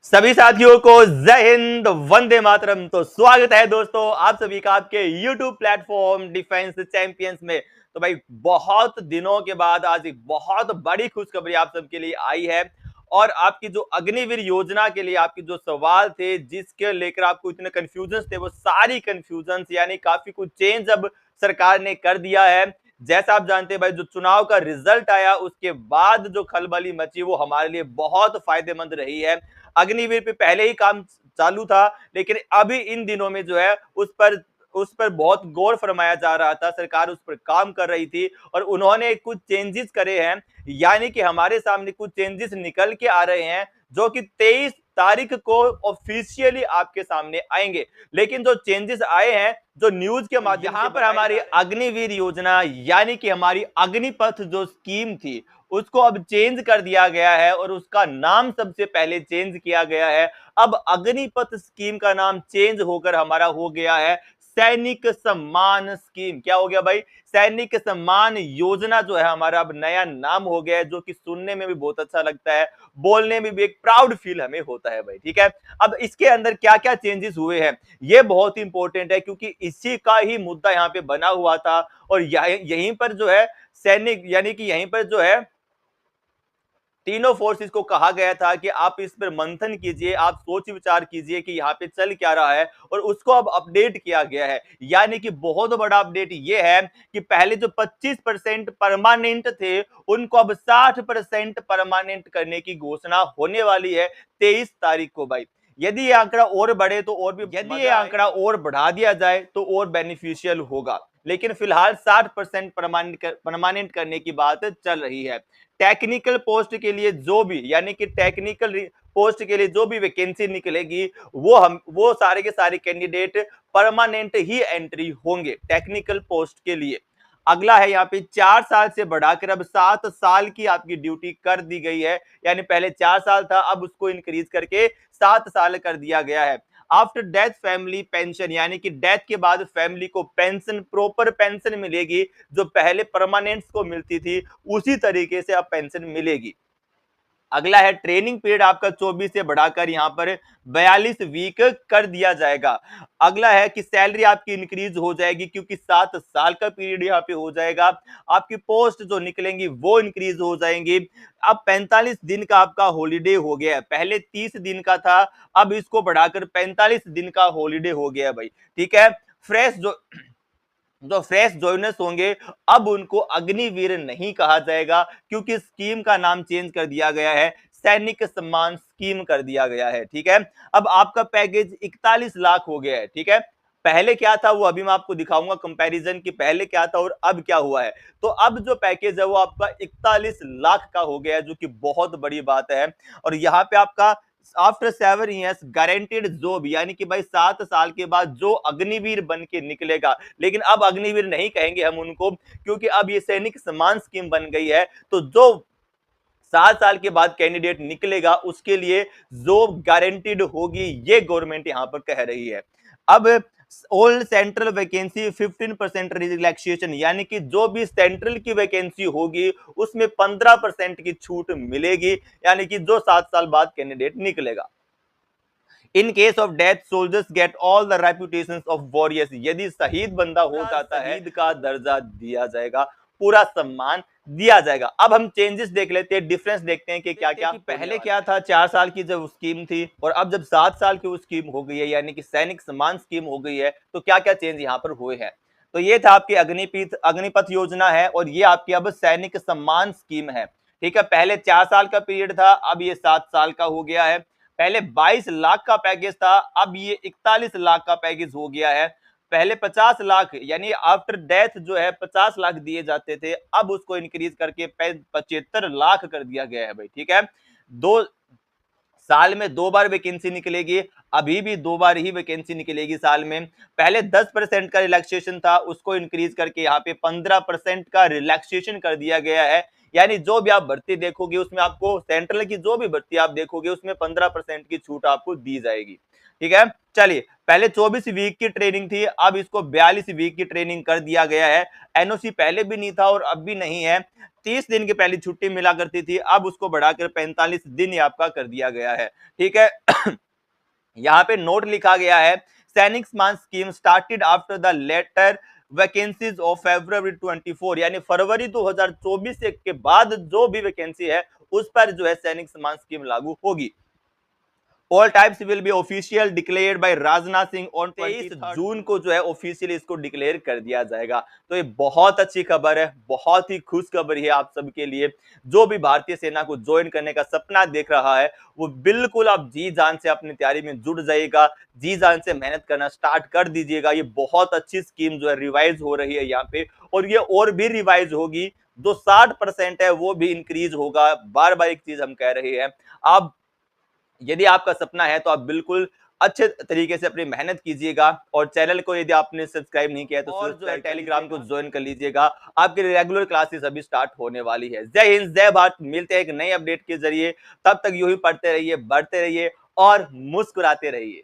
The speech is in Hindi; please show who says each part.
Speaker 1: सभी साथियों को जय हिंद, वंदे मातरम। तो स्वागत है दोस्तों आप सभी का आपके YouTube प्लेटफॉर्म डिफेंस चैंपियंस में। तो भाई बहुत दिनों के बाद आज एक बहुत बड़ी खुशखबरी आप सबके लिए आई है। और आपकी जो अग्निवीर योजना के लिए आपके जो सवाल थे, जिसके लेकर आपको इतने कंफ्यूजन थे, वो सारी कंफ्यूजन यानी काफी कुछ चेंज अब सरकार ने कर दिया है। जैसा आप जानते हैं भाई, जो चुनाव का रिजल्ट आया उसके बाद जो खलबली मची वो हमारे लिए बहुत फायदेमंद रही है। अग्निवीर पे पहले ही काम चालू था, लेकिन अभी इन दिनों में जो है उस पर बहुत गौर फरमाया जा रहा था, सरकार उस पर काम कर रही थी और उन्होंने कुछ चेंजेस करे हैं। यानी कि हमारे सामने कुछ चेंजेस निकल के आ रहे हैं जो कि 23 तारीख को ऑफिशियली आपके सामने आएंगे। लेकिन जो चेंजेस आए हैं, जो न्यूज के माध्यम यहां पर हमारी अग्निवीर योजना यानी कि हमारी अग्निपथ जो स्कीम थी उसको अब चेंज कर दिया गया है और उसका नाम सबसे पहले चेंज किया गया है। अब अग्निपथ स्कीम का नाम चेंज होकर हमारा हो गया है सैनिक सम्मान स्कीम। क्या हो गया भाई? सैनिक सम्मान योजना जो है हमारा अब नया नाम हो गया है, जो कि सुनने में भी बहुत अच्छा लगता है, बोलने में भी एक प्राउड फील हमें होता है भाई। ठीक है, अब इसके अंदर क्या क्या चेंजेस हुए हैं ये बहुत इंपॉर्टेंट है, क्योंकि इसी का ही मुद्दा यहाँ पे बना हुआ था। और यहीं पर जो है सैनिक यानी कि यहीं पर जो है तीनों फोर्सेस को कहा गया था कि आप इस पर मंथन कीजिए, आप सोच विचार कीजिए कि यहाँ पे चल क्या रहा है, और उसको अब अपडेट किया गया है। यानी कि बहुत बड़ा अपडेट ये है कि पहले जो 25% परमानेंट थे उनको अब 60% परमानेंट करने की घोषणा होने वाली है 23 तारीख को भाई। यदि ये आंकड़ा और बढ़े तो और भी, यदि ये आंकड़ा और बढ़ा दिया जाए तो और बेनिफिशियल होगा। लेकिन फिलहाल 60% परमानेंट करने की बात चल रही है। टेक्निकल पोस्ट के लिए जो भी यानी कि टेक्निकल पोस्ट के लिए जो भी वैकेंसी निकलेगी वो सारे के सारे कैंडिडेट परमानेंट ही एंट्री होंगे टेक्निकल पोस्ट के लिए। अगला है यहाँ पे 4 साल से बढ़ाकर अब 7 साल की आपकी ड्यूटी कर दी गई है। यानी पहले 4 साल था, अब उसको इंक्रीज करके 7 साल कर दिया गया है। आफ्टर डेथ फैमिली पेंशन, यानी कि डेथ के बाद फैमिली को पेंशन, प्रॉपर पेंशन मिलेगी। जो पहले परमानेंट को मिलती थी उसी तरीके से अब पेंशन मिलेगी। अगला है ट्रेनिंग पीरियड आपका 24 से बढ़ाकर यहां पर 42 वीक कर दिया जाएगा। अगला है कि सैलरी आपकी इंक्रीज हो जाएगी, क्योंकि 7 साल का पीरियड यहां पे हो जाएगा। आपकी पोस्ट जो निकलेंगी वो इंक्रीज हो जाएंगी। अब 45 दिन का आपका हॉलीडे हो गया है, पहले 30 दिन का था, अब इसको बढ़ाकर 45 दिन का हॉलीडे हो गया भाई। ठीक है, फ्रेश जो फ्रेश ज्वाइनर्स होंगे अब उनको अग्निवीर नहीं कहा जाएगा, क्योंकि स्कीम का नाम चेंज कर दिया गया है, सैनिक सम्मान स्कीम कर दिया गया है। ठीक है, अब आपका पैकेज 41 लाख हो गया है। ठीक है, पहले क्या था वो अभी मैं आपको दिखाऊंगा कंपैरिजन कि पहले क्या था और अब क्या हुआ है। तो अब जो पैकेज है वो आपका 41 लाख का हो गया है, जो कि बहुत बड़ी बात है। और यहाँ पे आपका आफ्टर 7 ईयर्स गारंटेड जॉब, यानी कि भाई 7 साल के बाद जो अग्निवीर बन के निकलेगा, लेकिन अब अग्निवीर नहीं कहेंगे हम उनको, क्योंकि अब ये सैनिक सम्मान स्कीम बन गई है। तो जो 7 साल के बाद कैंडिडेट निकलेगा उसके लिए जॉब गारंटीड होगी, ये गवर्नमेंट यहां पर कह रही है। अब ऑल सेंट्रल वैकेंसी 15% रिलैक्सेशन, यानी कि जो भी सेंट्रल की वैकेंसी होगी उसमें 15% की छूट मिलेगी, यानी कि जो 7 साल बाद कैंडिडेट निकलेगा। In case of death soldiers get all the reputation of warriors, यदि शहीद बंदा हो जाता है शहीद का दर्जा दिया जाएगा, पूरा सम्मान दिया जाएगा। अब हम चेंजेस देख लेते हैं, डिफरेंस देखते हैं कि क्या क्या पहले क्या था। 4 साल की जब स्कीम थी और अब जब 7 साल की स्कीम हो गई है, यानी कि सैनिक सम्मान स्कीम हो गई है, तो क्या क्या चेंज यहाँ पर हुए हैं। तो ये था आपकी अग्निपथ योजना है, और ये आपकी अब सैनिक सम्मान स्कीम है। ठीक है, पहले 4 साल का पीरियड था, अब ये 7 साल का हो गया है। पहले 22 लाख का पैकेज था, अब ये 41 लाख का पैकेज हो गया है। पहले 50 लाख यानी आफ्टर डेथ जो है 50 लाख दिए जाते थे, अब उसको इंक्रीज करके 75 लाख कर दिया गया है भाई। ठीक है, 2 साल में 2 बार वैकेंसी निकलेगी, अभी भी 2 बार ही वैकेंसी निकलेगी साल में। पहले 10% का रिलैक्सेशन था, उसको इंक्रीज करके यहाँ पे 15% का रिलैक्सेशन कर दिया गया है। यानी जो भी आप भर्ती देखोगे उसमें आपको, सेंट्रल की जो भी भर्ती आप देखोगे उसमें 15% की छूट आपको दी जाएगी। ठीक है, चलिए, पहले 24 वीक की ट्रेनिंग थी, अब इसको 42 वीक की ट्रेनिंग कर दिया गया है। एनओसी पहले भी नहीं था और अब भी नहीं है। 30 दिन की पहली छुट्टी मिला करती थी, अब उसको बढ़ाकर 45 दिन ही आपका कर दिया गया है। ठीक है। यहां पे नोट लिखा गया है, सैनिक सम्मान scheme started after the later vacancies of February 24, यानी फरवरी 2024 के बाद जो भी वैकेंसी है उस पर जो है सैनिक सम्मान स्कीम लागू होगी। All types will be official declared by Rajnath Singh on 23 जून को जो है ऑफिशियली इसको डिक्लेयर कर दिया जाएगा। तो ये बहुत अच्छी खबर है, बहुत ही खुश खबर है आप सबके लिए। जो भी भारतीय सेना को ज्वाइन करने का सपना देख रहा है वो बिल्कुल आप जी जान से अपनी तैयारी में जुट जाएगा, जी जान से मेहनत करना स्टार्ट कर दीजिएगा। ये बहुत अच्छी स्कीम जो है रिवाइज हो रही है यहाँ पे, और ये और भी रिवाइज होगी। जो 60% है वो भी इंक्रीज होगा। बार बार एक चीज हम कह रहे हैं, आप यदि आपका सपना है तो आप बिल्कुल अच्छे तरीके से अपनी मेहनत कीजिएगा, और चैनल को यदि आपने सब्सक्राइब नहीं किया तो और जो है टेलीग्राम को ज्वाइन कर लीजिएगा। आपके रेगुलर क्लासेस अभी स्टार्ट होने वाली है। जय हिंद, जय भारत। मिलते हैं एक नए अपडेट के जरिए, तब तक यूं ही पढ़ते रहिए, बढ़ते रहिए और मुस्कुराते रहिए।